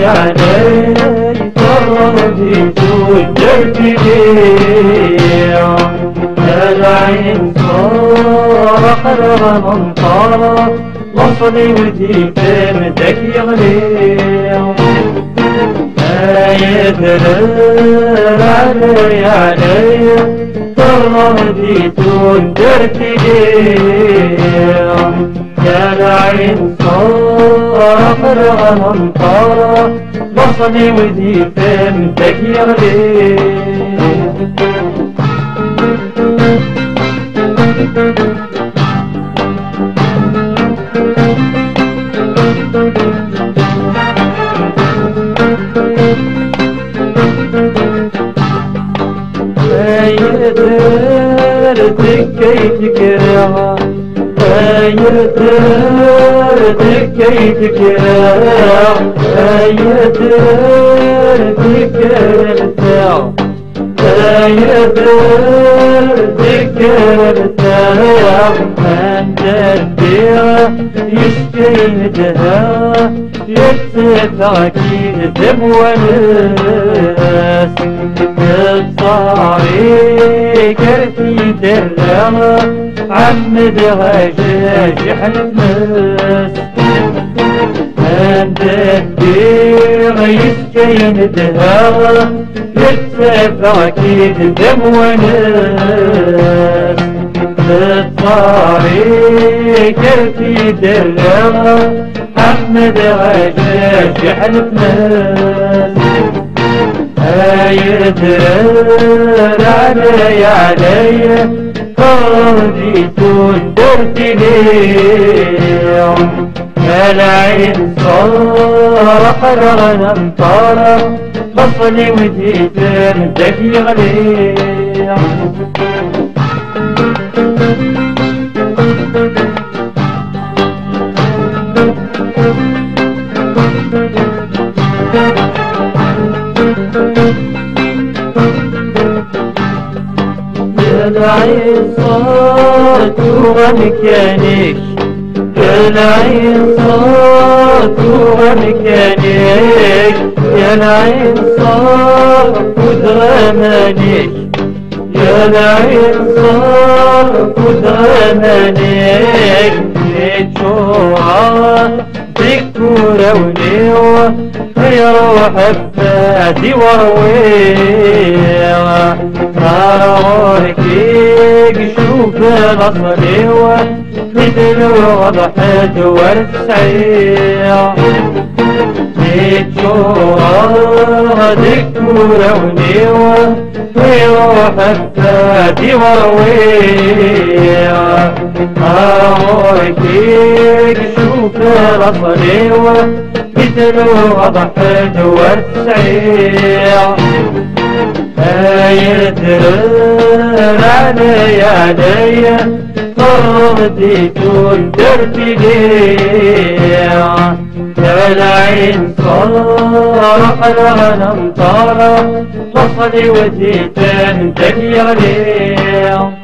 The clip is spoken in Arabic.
علي طردت ودرت ليا العين صار قرر منطارة وصلي ودي فمدك يغلي يدرر علي طردت ودرت ليا العين صار قرر منطارة وصلي ودي فمدك يغلي يدرتك كي تكرهها يدرتك كي تكرهها يدرتك كرتها يدرتك كرتها من تديها يشكيتها يتسفى كي تبونس الصاري كرتي درها عمدها جاجح الناس عند الدير يسكين دها يتسفى كي تدم وناس الصاري كرتي درها عمدها جاجح الناس يدرر علي قضيت ودرت لي العين صار قرر امطار بصلي وديت مدك يغلي العين صارت ومكانك العين صارت ومكانك يا العين صار ودرمانك يا العين صار ودرمانك نتشوعا دكتورة ونيوة يروح بفادي ورويوة ناروركيك شوف الأصليوة مثل وضحت والسعية نتشوها دكتورة ونيوة ويروح بفادي ورويوة ناروركيك شوف الأصليوة مثل وضحت والسعية يدرر علي قضيت ودرت لي العين صار قرر امطارة وصلي وديت مدك يغلي